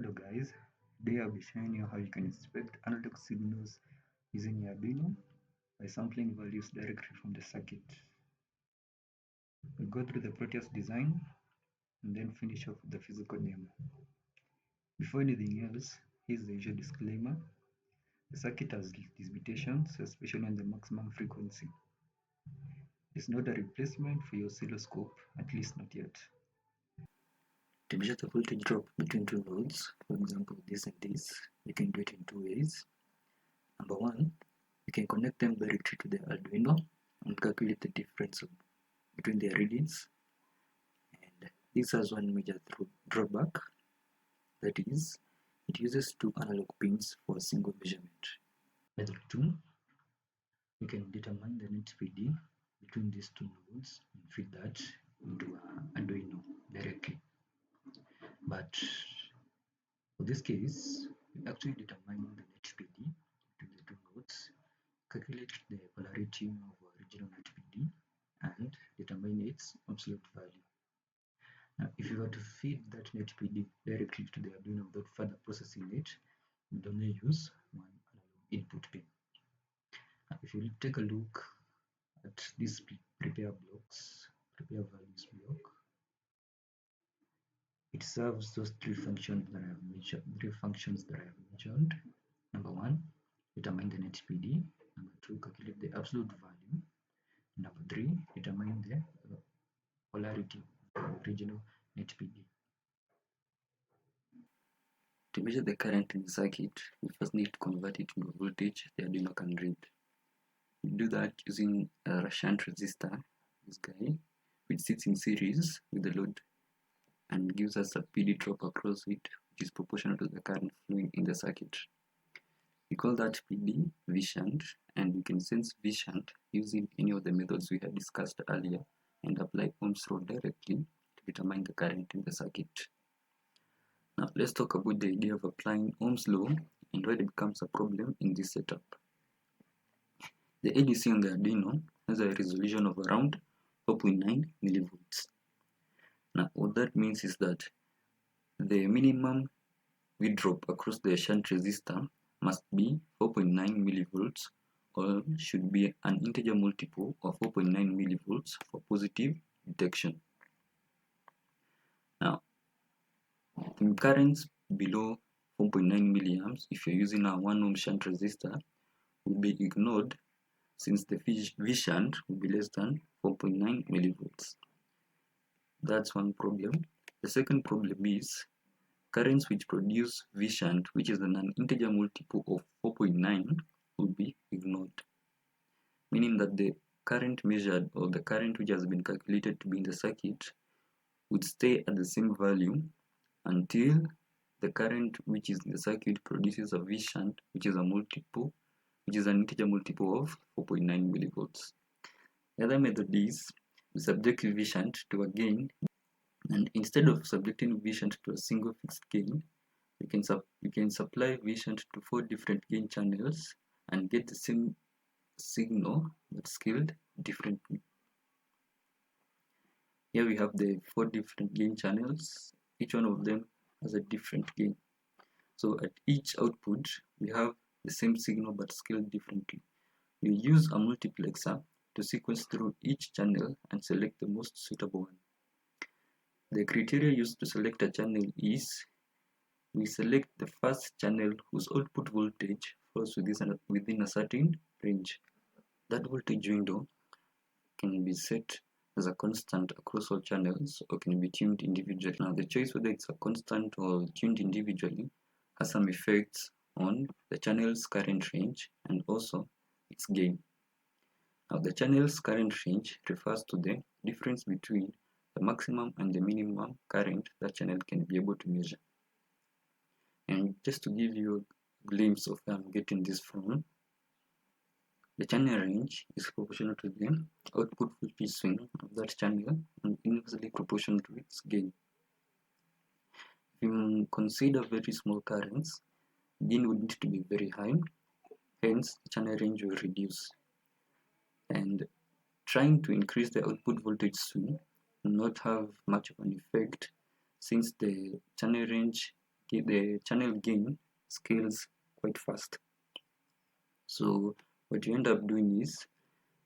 Hello guys, today I'll be showing you how you can inspect analog signals using Arduino by sampling values directly from the circuit. We'll go through the process design and then finish off with the physical demo. Before anything else, here's the usual disclaimer. The circuit has limitations, especially on the maximum frequency. It's not a replacement for your oscilloscope, at least not yet. To measure the voltage drop between two nodes, for example this and this, you can do it in two ways. Number one, you can connect them directly to the Arduino and calculate the difference between their readings. And this has one major drawback, that is, it uses two analog pins for a single measurement. Method 2, you can determine the net PD between these two nodes and feed that into Arduino directly. But for this case, we actually determine the net PD between the two nodes, calculate the polarity of original net PD, and determine its absolute value. Now, if you were to feed that net PD directly to the Arduino without further processing it, you would only use one analog input pin. Now, if you take a look at these prepare values block, it serves those three functions that I have mentioned. Number one, determine the net PD. Number two, calculate the absolute value. Number three, determine the polarity of the original net PD. To measure the current in the circuit, we first need to convert it into a voltage the Arduino can read. We do that using a shunt resistor, this guy, which sits in series with the load and gives us a PD drop across it, which is proportional to the current flowing in the circuit. We call that PD V shunt, and you can sense V shunt using any of the methods we had discussed earlier and apply Ohm's law directly to determine the current in the circuit. Now let's talk about the idea of applying Ohm's law and why it becomes a problem in this setup. The ADC on the Arduino has a resolution of around 4.9 millivolts. Now what that means is that the minimum V drop across the shunt resistor must be 4.9 millivolts, or should be an integer multiple of 4.9 millivolts for positive detection. Now, the currents below 4.9 milliamps, if you're using a 1 ohm shunt resistor, will be ignored since the V shunt will be less than 4.9 millivolts. That's one problem. The second problem is currents which produce V shunt, which is an integer multiple of 4.9, will be ignored, meaning that the current measured or the current which has been calculated to be in the circuit would stay at the same value until the current which is in the circuit produces a V shunt, which is an integer multiple of 4.9 millivolts. The other method is to subject V shunt to a gain, and instead of subjecting V shunt to a single fixed gain, you can supply V shunt to 4 different gain channels and get the same signal but scaled differently. Here we have the 4 different gain channels. Each one of them has a different gain. So at each output, we have the same signal but scaled differently. We use a multiplexer to sequence through each channel and select the most suitable one. The criteria used to select a channel is, we select the first channel whose output voltage falls within a certain range. That voltage window can be set as a constant across all channels or can be tuned individually. Now the choice whether it's a constant or tuned individually has some effects on the channel's current range and also its gain. Now the channel's current range refers to the difference between the maximum and the minimum current that channel can be able to measure. And just to give you a glimpse of where I'm getting this from, the channel range is proportional to the output voltage swing of that channel and inversely proportional to its gain. If you consider very small currents, gain would need to be very high, hence the channel range will reduce. And trying to increase the output voltage swing will not have much of an effect since the channel range the channel gain scales quite fast. So what you end up doing is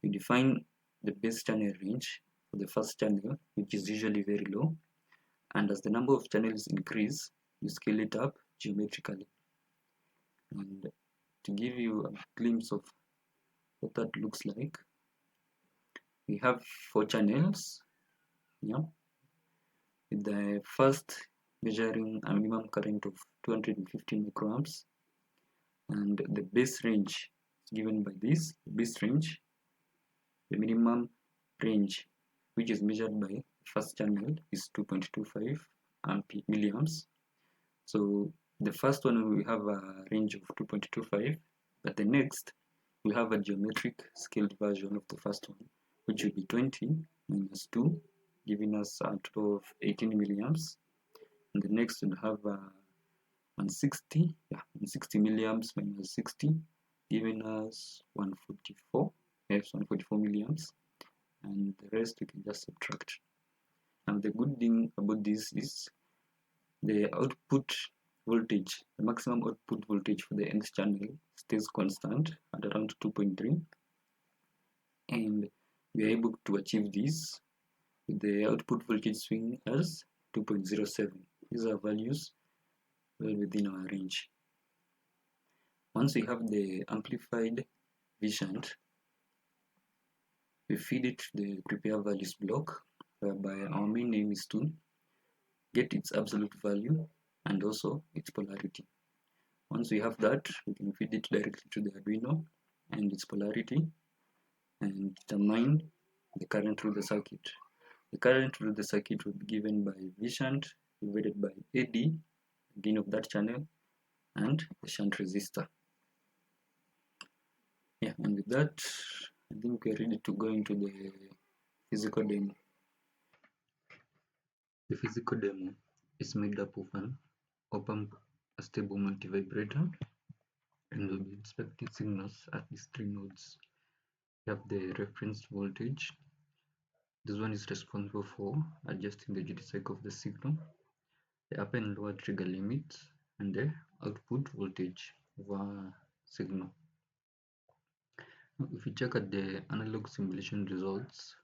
you define the base channel range for the first channel, which is usually very low, and as the number of channels increase, you scale it up geometrically. And to give you a glimpse of what that looks like, we have 4 channels, yeah, with the first measuring a minimum current of 250 microamps, and the base range given by this base range, the minimum range which is measured by the first channel is 2.25 milliamps. So the first one we have a range of 2.25, but the next we have a geometric scaled version of the first one, which will be 20 minus 2, giving us a total of 18 milliamps. And the next we'll have 160 milliamps minus 60, giving us 144. Yes, 144 milliamps, and the rest we can just subtract. And the good thing about this is the output voltage, the maximum output voltage for the nth channel stays constant at around 2.3, and we are able to achieve this with the output voltage swing as 2.07. These are values well within our range. Once we have the amplified V-shunt, we feed it the prepare values block, whereby our main aim is to get its absolute value and also its polarity. Once we have that, we can feed it directly to the Arduino and its polarity and determine the current through the circuit. The current through the circuit will be given by V-shunt divided by AD, gain of that channel, and the shunt resistor. Yeah, and with that, I think we're ready to go into the physical demo. The physical demo is made up of an op-amp, a stable multivibrator, and we'll be inspecting signals at these 3 nodes. We have the reference voltage. This one is responsible for adjusting the duty cycle of the signal, the upper and lower trigger limits, and the output voltage of our signal. Now, if you check at the analog simulation results,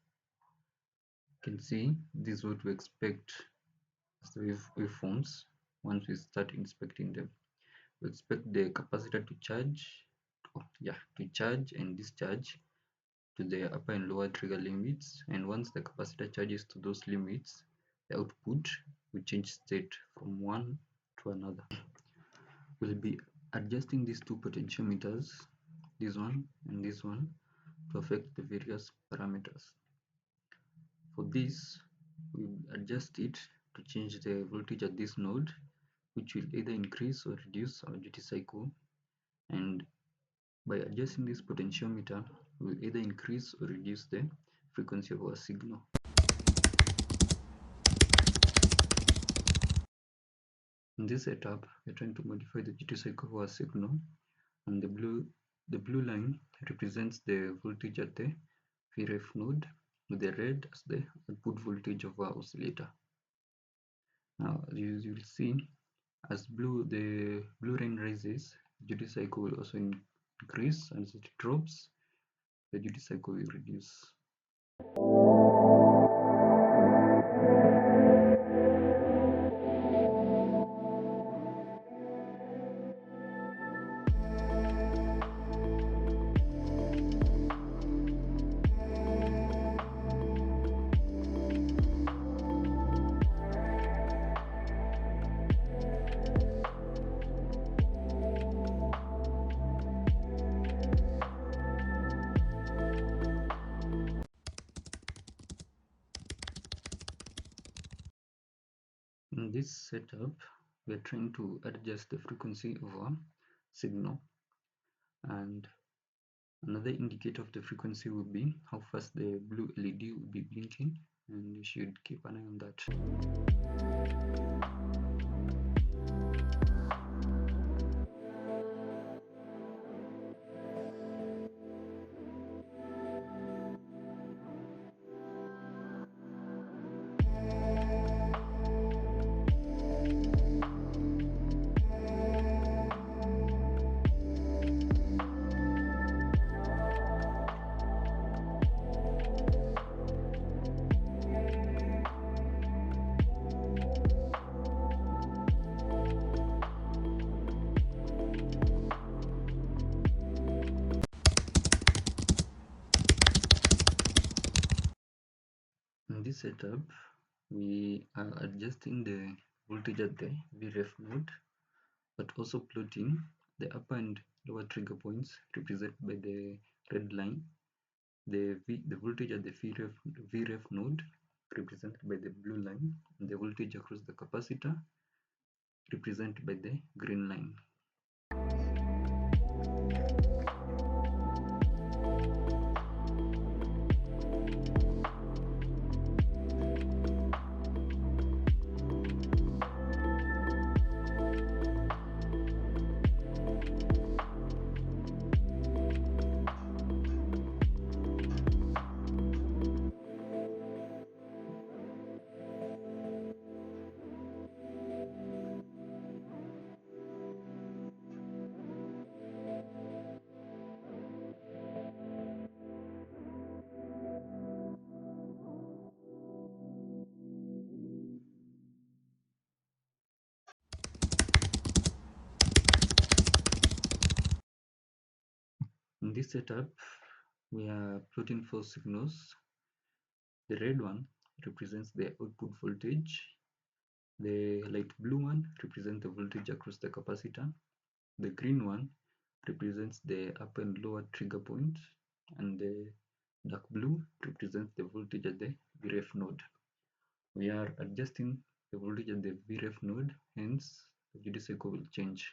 you can see this is what we expect as the waveforms once we start inspecting them. We expect the capacitor to charge and discharge to the upper and lower trigger limits, and once the capacitor charges to those limits, the output will change state from one to another. We'll be adjusting these 2 potentiometers, this one and this one, to affect the various parameters. For this, we'll adjust it to change the voltage at this node, which will either increase or reduce our duty cycle, and by adjusting this potentiometer, we'll either increase or reduce the frequency of our signal. In this setup, we're trying to modify the duty cycle of our signal, and the blue line represents the voltage at the VREF node, with the red as the output voltage of our oscillator. Now, as you will see, as the blue line rises, the duty cycle will also increase, and as it drops, the duty cycle will reduce. In this setup, we are trying to adjust the frequency of our signal, and another indicator of the frequency will be how fast the blue LED will be blinking, and you should keep an eye on that. this setup, we are adjusting the voltage at the VREF node, but also plotting the upper and lower trigger points represented by the red line, the voltage at the VREF node represented by the blue line, and the voltage across the capacitor represented by the green line. In this setup, we are plotting 4 signals. The red one represents the output voltage. The light blue one represents the voltage across the capacitor. The green one represents the upper and lower trigger points, and the dark blue represents the voltage at the VREF node. We are adjusting the voltage at the VREF node, hence the duty cycle will change.